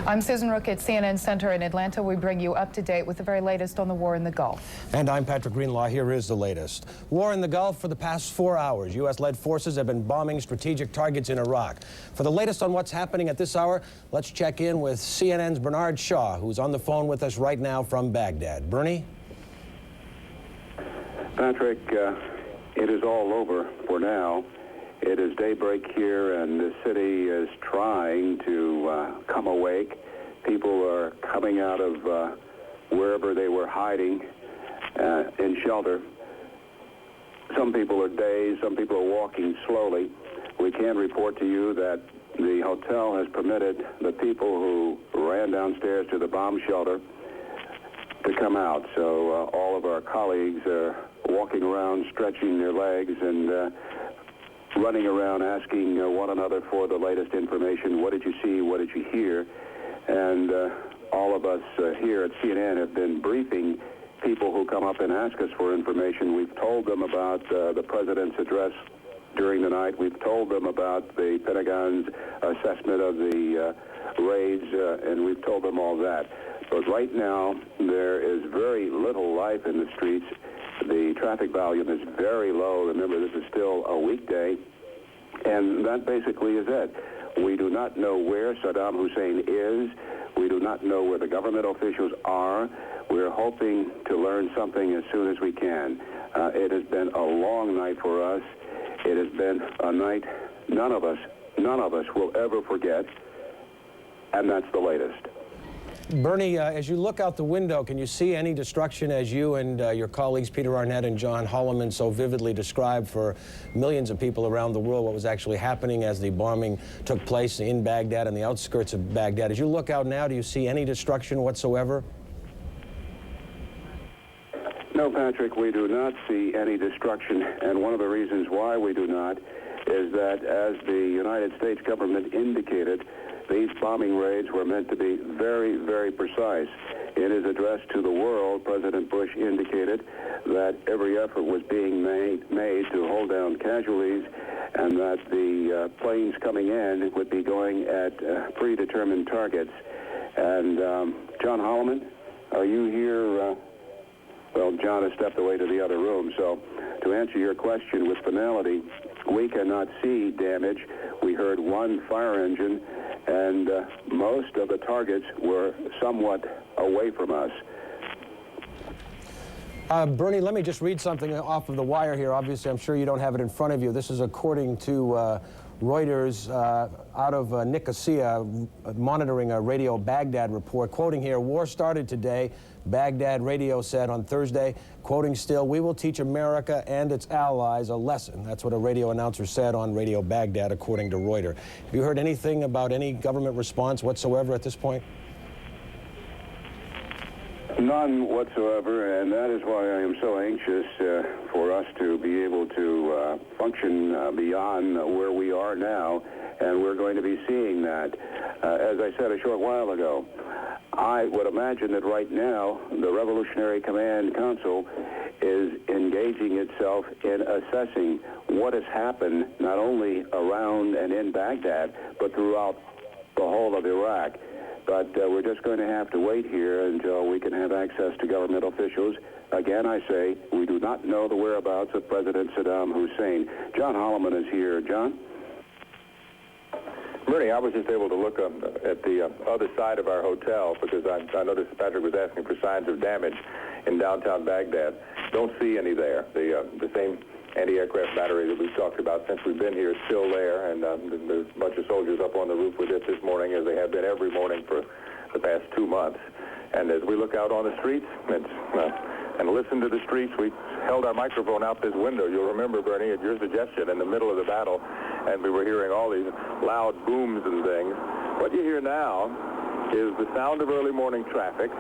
I'm Susan Rook at CNN Center in Atlanta. We bring you up to date with the very latest on the war in the Gulf. And I'm Patrick Greenlaw. Here is the latest. War in the Gulf for the past 4 hours. U.S.-led forces have been bombing strategic targets in Iraq. For the latest on what's happening at this hour, let's check in with CNN's Bernard Shaw, who's on the phone with us right now from Baghdad. Bernie? Patrick, it is all over for now. It is daybreak here, and the city is trying to come awake. People are coming out of wherever they were hiding in shelter. Some people are dazed. Some people are walking slowly. We can report to you that the hotel has permitted the people who ran downstairs to the bomb shelter to come out. So all of our colleagues are walking around, stretching their legs, and running around asking one another for the latest information. What did you see? What did you hear? And all of us here at CNN have been briefing people who come up and ask us for information. We've told them about the president's address during the night. We've told them about the Pentagon's assessment of the raids, and we've told them all that. But right now, there is very little life in the streets. The traffic volume is very low. Remember, this is still a weekday, and that basically is it. We do not know where Saddam Hussein is. We do not know where the government officials are. We're hoping to learn something as soon as we can. It has been a long night for us. It has been a night none of us will ever forget, and that's the latest. Bernie, as you look out the window, can you see any destruction as you and your colleagues Peter Arnett and John Holliman so vividly described for millions of people around the world what was actually happening as the bombing took place in Baghdad and the outskirts of Baghdad? As you look out now, do you see any destruction whatsoever? No, Patrick, we do not see any destruction, and one of the reasons why we do not is that, as the United States government indicated, these bombing raids were meant to be very, very precise. In his address to the world, President Bush indicated that every effort was being made to hold down casualties, and that the planes coming in would be going at predetermined targets. And John Holliman, are you here? Well, John has stepped away to the other room. So to answer your question with finality, we cannot see damage. We heard one fire engine, and most of the targets were somewhat away from us. Bernie, let me just read something off of the wire here. Obviously, I'm sure you don't have it in front of you. This is according to Reuters out of Nicosia, monitoring a Radio Baghdad report. Quoting here, war started today, Baghdad radio said on Thursday. Quoting still, we will teach America and its allies a lesson. That's what a radio announcer said on Radio Baghdad, according to Reuters. Have you heard anything about any government response whatsoever at this point? None whatsoever, and that is why I am so anxious for us to be able to function beyond where we are now, and we're going to be seeing that. As I said a short while ago, I would imagine that right now the Revolutionary Command Council is engaging itself in assessing what has happened not only around and in Baghdad, but throughout the whole of Iraq. But we're just going to have to wait here until we can have access to government officials. Again, I say, we do not know the whereabouts of President Saddam Hussein. John Holliman is here. John? Bernie, I was just able to look at the other side of our hotel because I noticed Patrick was asking for signs of damage in downtown Baghdad. Don't see any there. The same anti-aircraft battery that we've talked about since we've been here is still there, and there's a bunch of soldiers up on the roof with it this morning, as they have been every morning for the past 2 months. And as we look out on the streets and listen to the streets, we held our microphone out this window. You'll remember, Bernie, at your suggestion, in the middle of the battle, and we were hearing all these loud booms and things. What you hear now is the sound of early morning traffic.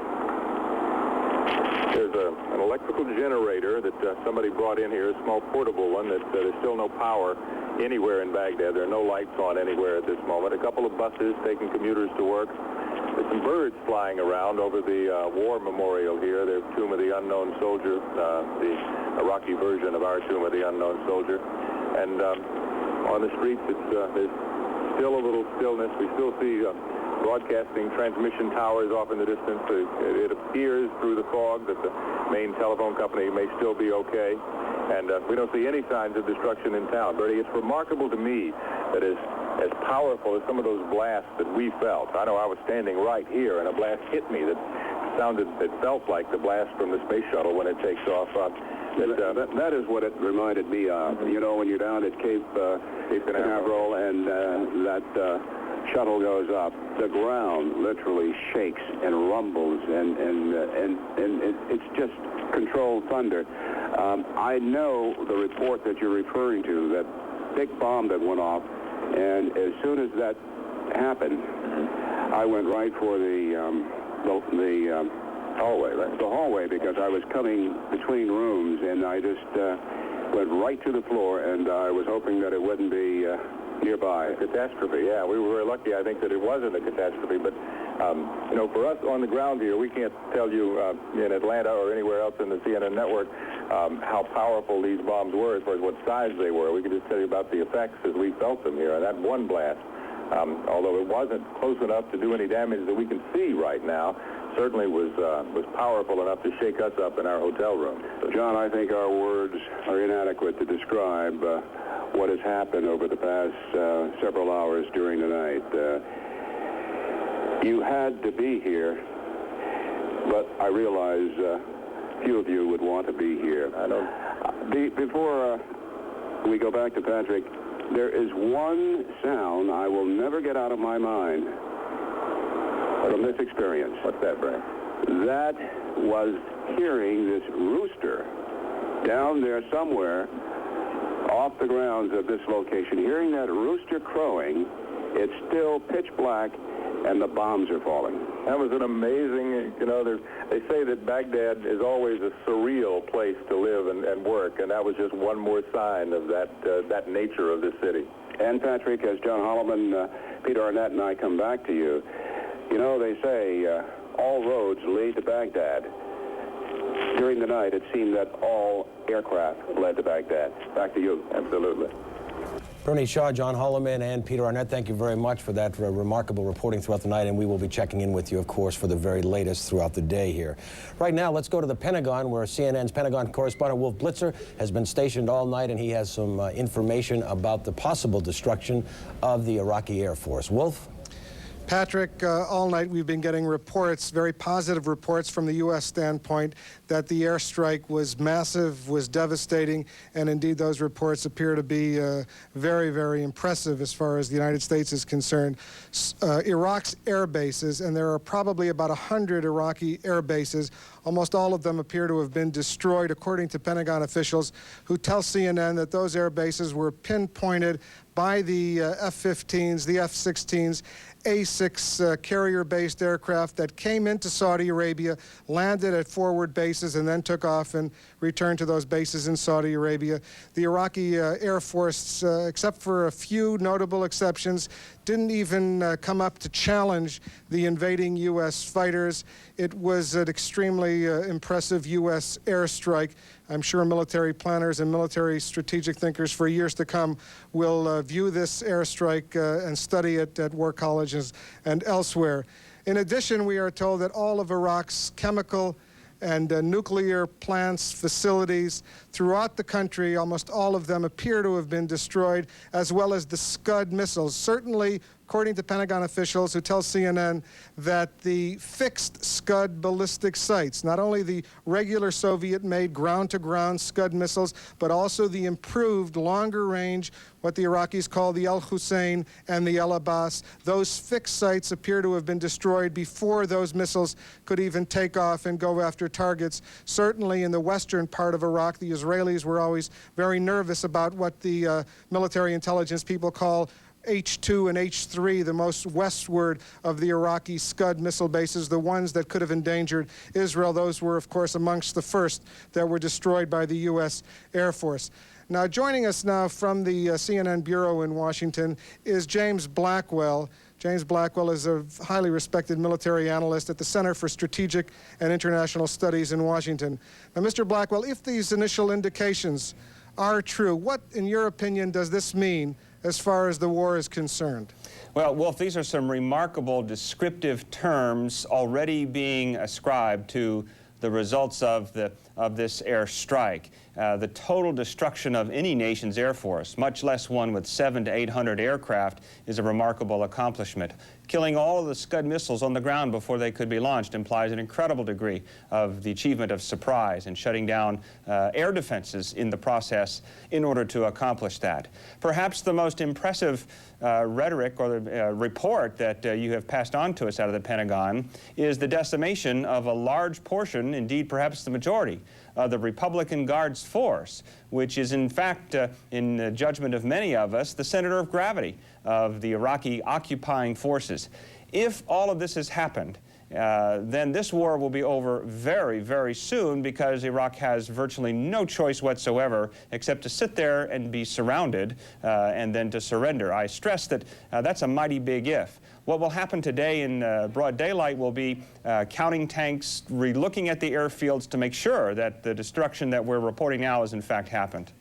There's an electrical generator that somebody brought in here, a small portable one, that there's still no power anywhere in Baghdad. There are no lights on anywhere at this moment. A couple of buses taking commuters to work. There's some birds flying around over the war memorial here. There's Tomb of the Unknown Soldier, the Iraqi version of our Tomb of the Unknown Soldier. And on the streets, there's still a little stillness. We still see broadcasting transmission towers off in the distance. It appears through the fog that the main telephone company may still be okay. And we don't see any signs of destruction in town. Bertie, it's remarkable to me that as powerful as some of those blasts that we felt. I know I was standing right here, and a blast hit me that felt like the blast from the space shuttle when it takes off. That is what it reminded me of. You know, when you're down at Cape Canaveral and that shuttle goes up, the ground literally shakes and rumbles, and it's just controlled thunder. I know the report that you're referring to, that big bomb that went off, and as soon as that happened, I went right for the hallway, right? The hallway, because I was coming between rooms, and I just went right to the floor, and I was hoping that it wouldn't be nearby. Catastrophe, yeah. We were very lucky, I think, that it wasn't a catastrophe, but you know, for us on the ground here, we can't tell you in Atlanta or anywhere else in the CNN network how powerful these bombs were as far as what size they were. We can just tell you about the effects as we felt them here. And that one blast, although it wasn't close enough to do any damage that we can see right now, certainly was powerful enough to shake us up in our hotel room. So, John, I think our words are inadequate to describe what has happened over the past several hours during the night. You had to be here, but I realize few of you would want to be here. I know. Before we go back to Patrick, there is one sound I will never get out of my mind from this experience. What's that, Brian? That was hearing this rooster down there somewhere off the grounds of this location. Hearing that rooster crowing, it's still pitch black, and the bombs are falling. That was an amazing, you know, they say that Baghdad is always a surreal place to live and work, and that was just one more sign of that nature of this city. And Patrick, as John Holliman, Peter Arnett, and I come back to you, you know, they say all roads lead to Baghdad. During the night, it seemed that all aircraft led to Baghdad. Back to you. Absolutely. Bernie Shaw, John Holliman, and Peter Arnett, thank you very much for that remarkable reporting throughout the night, and we will be checking in with you, of course, for the very latest throughout the day here. Right now, let's go to the Pentagon, where CNN's Pentagon correspondent Wolf Blitzer has been stationed all night, and he has some information about the possible destruction of the Iraqi Air Force. Wolf? Patrick, all night we've been getting reports, very positive reports from the U.S. standpoint, that the airstrike was massive, was devastating, and indeed those reports appear to be very, very impressive as far as the United States is concerned. Iraq's air bases, and there are probably about 100 Iraqi air bases, almost all of them appear to have been destroyed, according to Pentagon officials, who tell CNN that those air bases were pinpointed by the F-15s, the F-16s, A-6 carrier-based aircraft that came into Saudi Arabia, landed at forward bases, and then took off and returned to those bases in Saudi Arabia. The Iraqi Air Force, except for a few notable exceptions, didn't even come up to challenge the invading U.S. fighters. It was an extremely impressive U.S. airstrike. I'm sure military planners and military strategic thinkers for years to come will view this airstrike and study it at war colleges and elsewhere. In addition, we are told that all of Iraq's chemical and nuclear plants, facilities throughout the country, almost all of them appear to have been destroyed, as well as the Scud missiles. Certainly, according to Pentagon officials who tell CNN that the fixed Scud ballistic sites, not only the regular Soviet-made ground-to-ground Scud missiles, but also the improved longer-range, what the Iraqis call the El Hussein and the El Abbas, those fixed sites appear to have been destroyed before those missiles could even take off and go after targets. Certainly in the western part of Iraq, the Israelis were always very nervous about what the military intelligence people call H2 and H3, the most westward of the Iraqi Scud missile bases, the ones that could have endangered Israel. Those were, of course, amongst the first that were destroyed by the U.S. Air Force. Now, joining us now from the CNN Bureau in Washington is James Blackwell. James Blackwell is a highly respected military analyst at the Center for Strategic and International Studies in Washington. Now, Mr. Blackwell, if these initial indications are true, what, in your opinion, does this mean as far as the war is concerned? Well, Wolf, these are some remarkable descriptive terms already being ascribed to the results of this airstrike. The total destruction of any nation's air force, much less one with 700 to 800 aircraft, is a remarkable accomplishment. Killing all of the Scud missiles on the ground before they could be launched implies an incredible degree of the achievement of surprise and shutting down air defenses in the process in order to accomplish that. Perhaps the most impressive rhetoric or report that you have passed on to us out of the Pentagon is the decimation of a large portion, indeed perhaps the majority, of the Republican Guards force, which is in fact, in the judgment of many of us, the center of gravity of the Iraqi occupying forces. If all of this has happened, then this war will be over very, very soon, because Iraq has virtually no choice whatsoever except to sit there and be surrounded and then to surrender. I stress that that's a mighty big if. What will happen today in broad daylight will be counting tanks, re-looking at the airfields to make sure that the destruction that we're reporting now has in fact happened.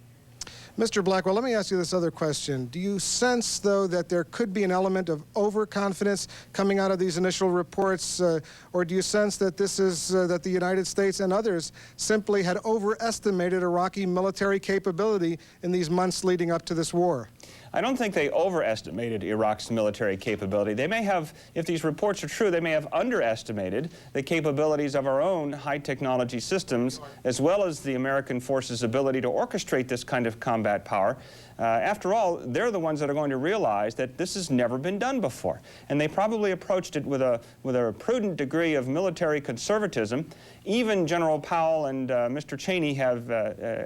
Mr. Blackwell, let me ask you this other question. Do you sense, though, that there could be an element of overconfidence coming out of these initial reports, or do you sense that this is that the United States and others simply had overestimated Iraqi military capability in these months leading up to this war? I don't think they overestimated Iraq's military capability. They may have, if these reports are true, they may have underestimated the capabilities of our own high-technology systems, as well as the American forces' ability to orchestrate this kind of combat power. After all, they're the ones that are going to realize that this has never been done before. And they probably approached it with a prudent degree of military conservatism. Even General Powell and Mr. Cheney have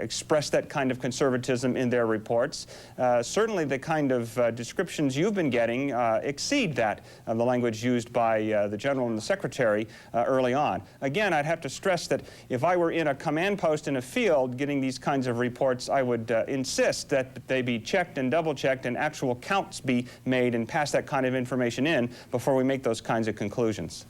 expressed that kind of conservatism in their reports. Certainly the kind of descriptions you've been getting exceed that of the language used by the General and the Secretary early on. Again, I'd have to stress that if I were in a command post in a field getting these kinds of reports, I would insist that they be checked and double-checked and actual counts be made and pass that kind of information in before we make those kinds of conclusions.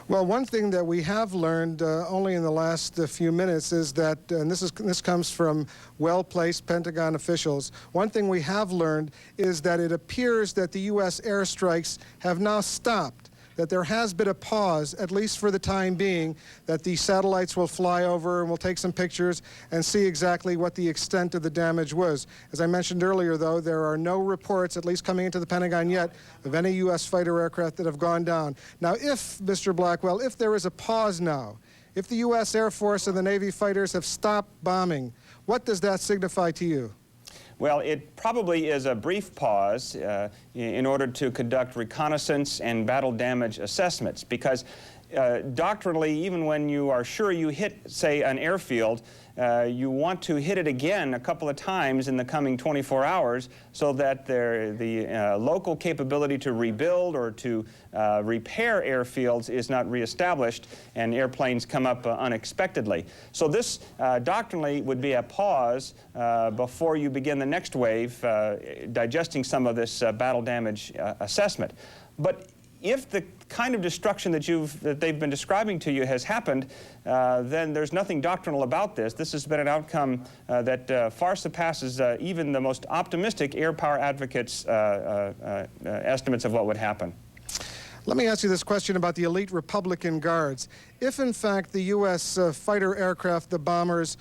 Well, one thing that we have learned only in the last few minutes is that, and this comes from well-placed Pentagon officials, one thing we have learned is that it appears that the U.S. airstrikes have now stopped, that there has been a pause, at least for the time being, that the satellites will fly over and we'll take some pictures and see exactly what the extent of the damage was. As I mentioned earlier, though, there are no reports, at least coming into the Pentagon yet, of any U.S. fighter aircraft that have gone down. Now, if, Mr. Blackwell, if there is a pause now, if the U.S. Air Force and the Navy fighters have stopped bombing, what does that signify to you? Well, it probably is a brief pause in order to conduct reconnaissance and battle damage assessments, because doctrinally, even when you are sure you hit, say, an airfield, you want to hit it again a couple of times in the coming 24 hours so that the local capability to rebuild or to repair airfields is not reestablished and airplanes come up unexpectedly. So this doctrinally would be a pause before you begin the next wave, digesting some of this battle damage assessment. But if the kind of destruction that they've been describing to you has happened, then there's nothing doctrinal about this. This has been an outcome that far surpasses even the most optimistic air power advocates' estimates of what would happen. Let me ask you this question about the elite Republican Guards. If, in fact, the U.S. Fighter aircraft, the bombers,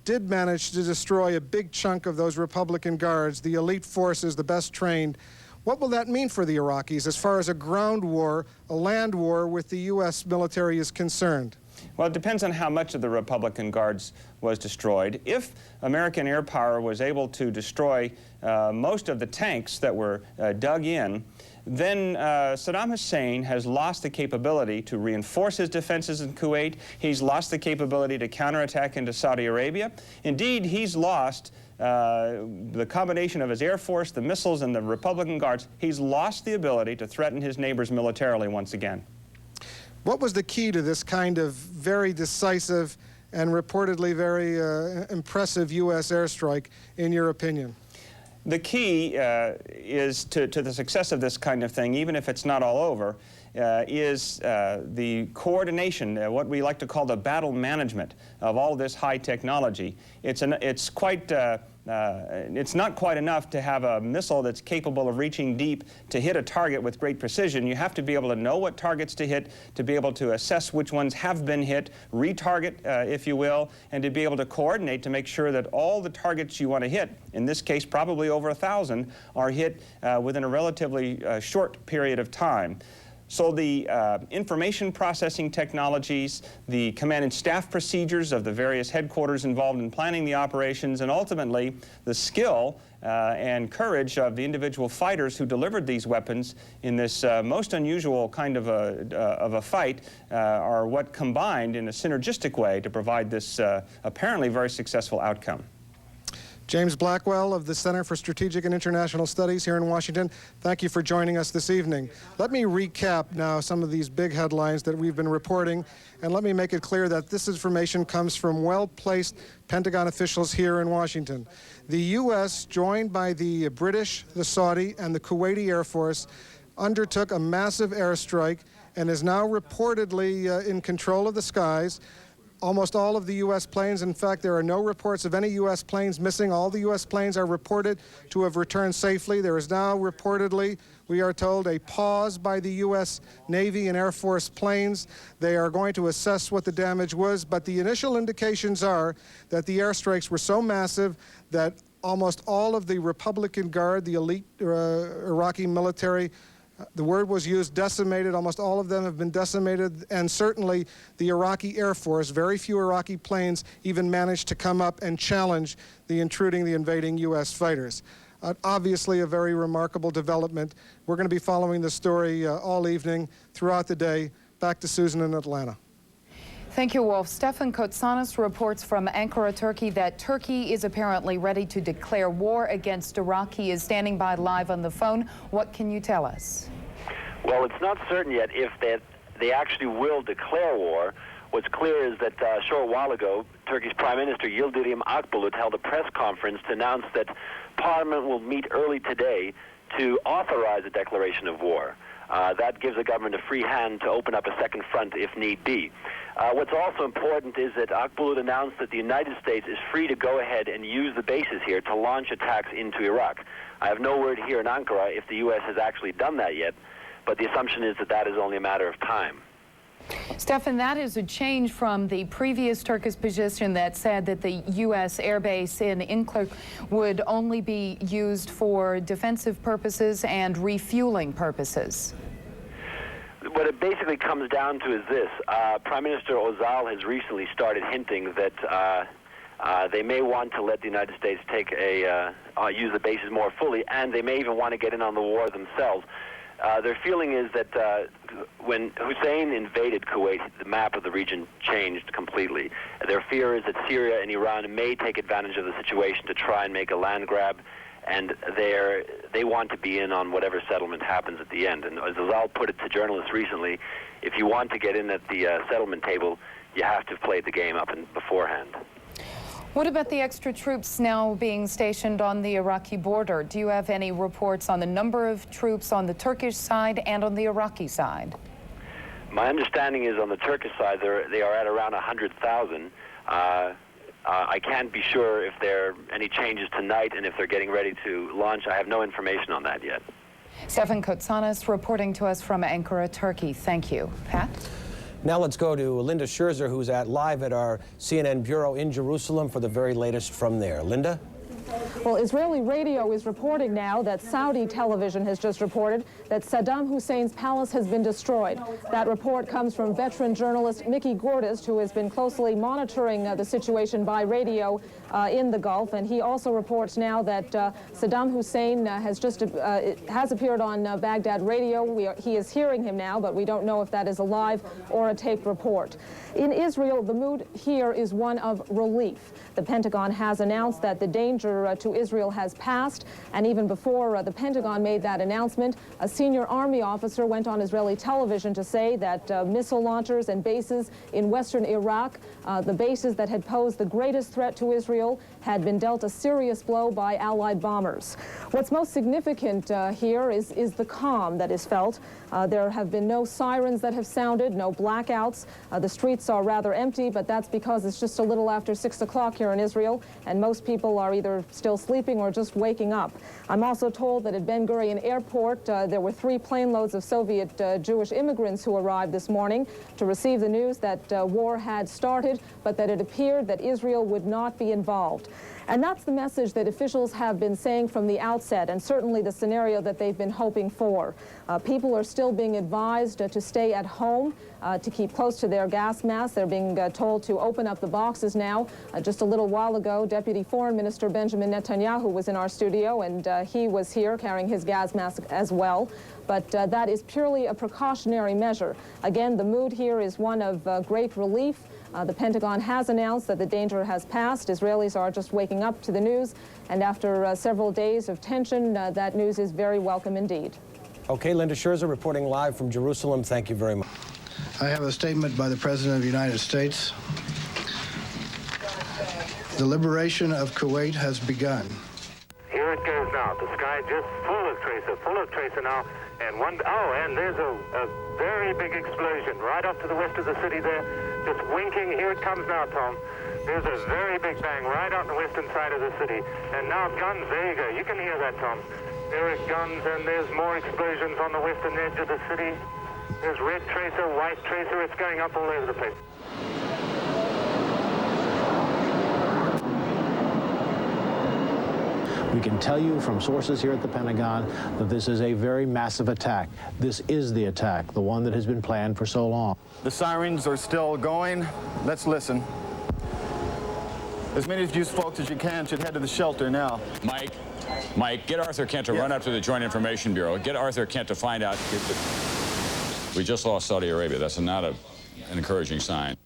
did manage to destroy a big chunk of those Republican Guards, the elite forces, the best trained, what will that mean for the Iraqis as far as a ground war, a land war with the U.S. military is concerned? Well, it depends on how much of the Republican Guards was destroyed. If American air power was able to destroy most of the tanks that were dug in, then Saddam Hussein has lost the capability to reinforce his defenses in Kuwait. He's lost the capability to counterattack into Saudi Arabia. Indeed, he's lost the combination of his Air Force, the missiles, and the Republican Guards. He's lost the ability to threaten his neighbors militarily once again. What was the key to this kind of very decisive and reportedly very impressive U.S. airstrike, in your opinion? The key is to the success of this kind of thing, even if it's not all over, is the coordination, what we like to call the battle management of all this high technology. It's quite it's not quite enough to have a missile that's capable of reaching deep to hit a target with great precision. You have to be able to know what targets to hit, to be able to assess which ones have been hit, retarget, if you will, and to be able to coordinate to make sure that all the targets you want to hit, in this case probably over 1,000, are hit within a relatively short period of time. So the information processing technologies, the command and staff procedures of the various headquarters involved in planning the operations, and ultimately the skill and courage of the individual fighters who delivered these weapons in this most unusual kind of a fight are what combined in a synergistic way to provide this apparently very successful outcome. James Blackwell of the Center for Strategic and International Studies here in Washington, thank you for joining us this evening. Let me recap now some of these big headlines that we've been reporting, and let me make it clear that this information comes from well-placed Pentagon officials here in Washington. The U.S., joined by the British, the Saudi, and the Kuwaiti Air Force, undertook a massive airstrike and is now reportedly in control of the skies. Almost all of the U.S. planes, in fact, there are no reports of any U.S. planes missing. All the U.S. planes are reported to have returned safely. There is now reportedly, we are told, a pause by the U.S. Navy and Air Force planes. They are going to assess what the damage was, but the initial indications are that the airstrikes were so massive that almost all of the Republican Guard, the elite Iraqi military, the word was used, decimated. Almost all of them have been decimated, and certainly the Iraqi Air Force, very few Iraqi planes even managed to come up and challenge the invading U.S. fighters. Obviously a very remarkable development. We're going to be following the story all evening, throughout the day. Back to Susan in Atlanta. Thank you, Wolf. Stefan Kotsonis reports from Ankara, Turkey, that Turkey is apparently ready to declare war against Iraq. He is standing by live on the phone. What can you tell us? Well, it's not certain yet if they actually will declare war. What's clear is that a short while ago, Turkey's Prime Minister Yildirim Akbulut held a press conference to announce that Parliament will meet early today to authorize a declaration of war. That gives the government a free hand to open up a second front if need be. What's also important is that Akbulut announced that the United States is free to go ahead and use the bases here to launch attacks into Iraq. I have no word here in Ankara if the U.S. has actually done that yet, but the assumption is that that is only a matter of time. Stefan, that is a change from the previous Turkish position that said that the U.S. airbase in Incirlik would only be used for defensive purposes and refueling purposes. What it basically comes down to is this. Prime Minister Ozal has recently started hinting that they may want to let the United States take use the bases more fully, and they may even want to get in on the war themselves. Their feeling is that when Hussein invaded Kuwait, the map of the region changed completely. Their fear is that Syria and Iran may take advantage of the situation to try and make a land grab, and they want to be in on whatever settlement happens at the end. And as Ozal put it to journalists recently, if you want to get in at the settlement table, you have to have played the game up beforehand. What about the extra troops now being stationed on the Iraqi border? Do you have any reports on the number of troops on the Turkish side and on the Iraqi side? My understanding is on the Turkish side, they are at around 100,000. I can't be sure if there are any changes tonight and if they're getting ready to launch. I have no information on that yet. Stefan Kotsonis reporting to us from Ankara, Turkey. Thank you. Pat? Now let's go to Linda Scherzer, who's live at our CNN bureau in Jerusalem for the very latest from there. Linda? Well, Israeli radio is reporting now that Saudi television has just reported that Saddam Hussein's palace has been destroyed. That report comes from veteran journalist Mickey Gordist, who has been closely monitoring the situation by radio in the Gulf, and he also reports now that Saddam Hussein has appeared on Baghdad radio. He is hearing him now, but we don't know if that is a live or a taped report. In Israel, the mood here is one of relief. The Pentagon has announced that the danger to Israel has passed, and even before the Pentagon made that announcement, a senior army officer went on Israeli television to say that missile launchers and bases in western Iraq, the bases that had posed the greatest threat to Israel, had been dealt a serious blow by Allied bombers. What's most significant here is the calm that is felt. There have been no sirens that have sounded, no blackouts. The streets are rather empty, but that's because it's just a little after 6 o'clock here in Israel, and most people are either still sleeping or just waking up. I'm also told that at Ben Gurion Airport, there were 3 plane loads of Soviet Jewish immigrants who arrived this morning to receive the news that war had started, but that it appeared that Israel would not be involved. And that's the message that officials have been saying from the outset, and certainly the scenario that they've been hoping for. People are still being advised to stay at home, to keep close to their gas masks. They're being told to open up the boxes now. Just a little while ago, Deputy Foreign Minister Benjamin Netanyahu was in our studio, and he was here carrying his gas mask as well. But that is purely a precautionary measure. Again, the mood here is one of great relief. The Pentagon has announced that the danger has passed. Israelis are just waking up to the news, and after several days of tension, that news is very welcome indeed. Okay, Linda Scherzer reporting live from Jerusalem. Thank you very much. I have a statement by the President of the United States. The liberation of Kuwait has begun. Here it goes now. The sky just full of tracer now. And there's a very big explosion right off to the west of the city there. Just winking. Here it comes now, Tom. There's a very big bang right out on the western side of the city. And now guns, there you go. You can hear that, Tom. There are guns, and there's more explosions on the western edge of the city. There's red tracer, white tracer. It's going up all over the place. We can tell you from sources here at the Pentagon that this is a very massive attack. This is the attack, the one that has been planned for so long. The sirens are still going. Let's listen. As many of you folks as you can should head to the shelter now. Mike, get Arthur Kent to run up to the Joint Information Bureau. Get Arthur Kent to find out. We just lost Saudi Arabia. That's not an encouraging sign.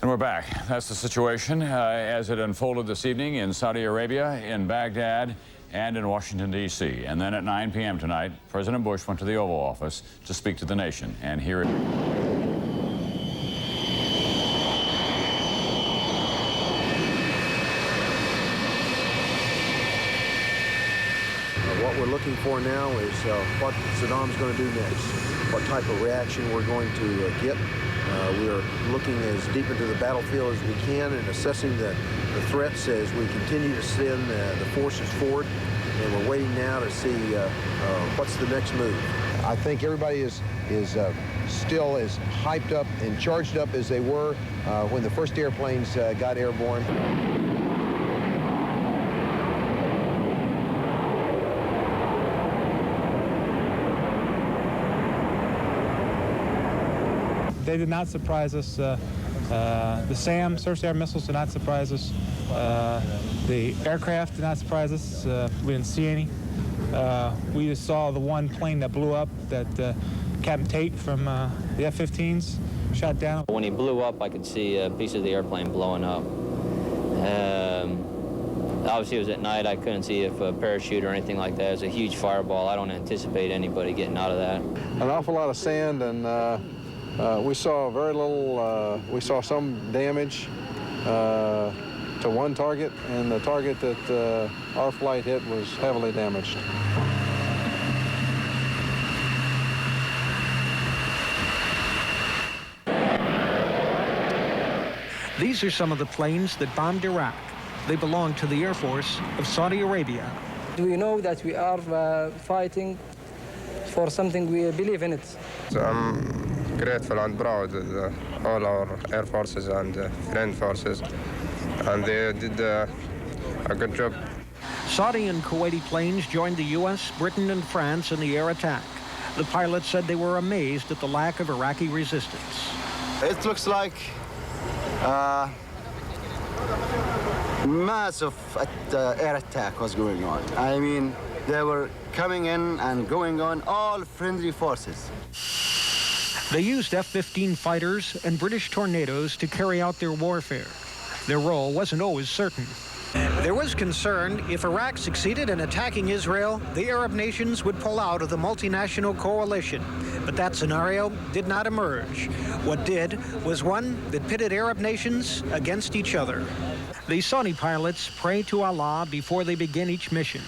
And we're back. That's the situation as it unfolded this evening in Saudi Arabia, in Baghdad, and in Washington, D.C. And then at 9 p.m. tonight, President Bush went to the Oval Office to speak to the nation. And here it What we're looking for now is what Saddam's going to do next, what type of reaction we're going to get. We're looking as deep into the battlefield as we can and assessing the threats as we continue to send the forces forward. And we're waiting now to see what's the next move. I think everybody is still as hyped up and charged up as they were when the first airplanes got airborne. They did not surprise us. The SAM, surface-to-air missiles, did not surprise us. The aircraft did not surprise us. We didn't see any. We just saw the one plane that blew up, that Captain Tate from the F-15s shot down. When he blew up, I could see a piece of the airplane blowing up. Obviously, it was at night. I couldn't see if a parachute or anything like that. It was a huge fireball. I don't anticipate anybody getting out of that. An awful lot of sand, and we saw very little. We saw some damage to one target, and the target that our flight hit was heavily damaged. These are some of the planes that bombed Iraq. They belong to the Air Force of Saudi Arabia. We know that we are fighting for something we believe in it. So I'm grateful and proud of all our air forces and friend forces, and they did a good job. Saudi and Kuwaiti planes joined the U.S., Britain, and France in the air attack. The pilots said they were amazed at the lack of Iraqi resistance. It looks like massive air attack was going on. I mean, they were coming in and going on, all friendly forces. They used F-15 fighters and British Tornadoes to carry out their warfare. Their role wasn't always certain. There was concern if Iraq succeeded in attacking Israel, the Arab nations would pull out of the multinational coalition. But that scenario did not emerge. What did was one that pitted Arab nations against each other. The Saudi pilots pray to Allah before they begin each mission.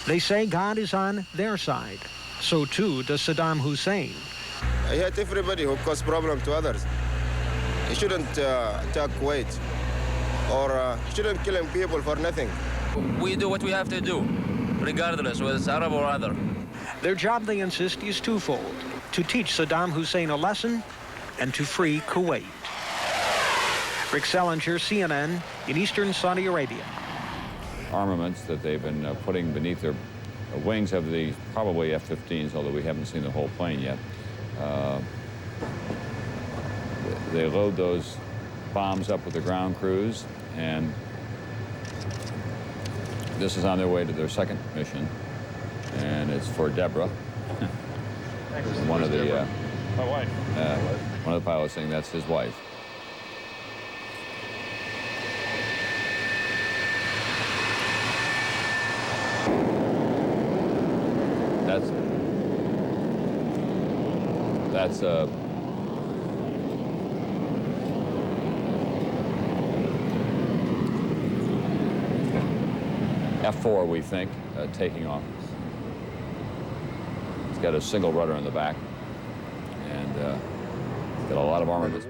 They say God is on their side. So too does Saddam Hussein. I hate everybody who cause problem to others. He shouldn't attack Kuwait or shouldn't killing people for nothing. We do what we have to do, regardless whether it's Arab or other. Their job, they insist, is twofold: to teach Saddam Hussein a lesson and to free Kuwait. Rick Salinger, CNN, in eastern Saudi Arabia. Armaments that they've been putting beneath their wings of the probably F-15s, although we haven't seen the whole plane yet. They load those bombs up with the ground crews, and this is on their way to their second mission, and it's for Deborah. One of the my wife. One of the pilots saying that's his wife. That's F4, we think, taking off. It's got a single rudder in the back, and it's got a lot of armaments.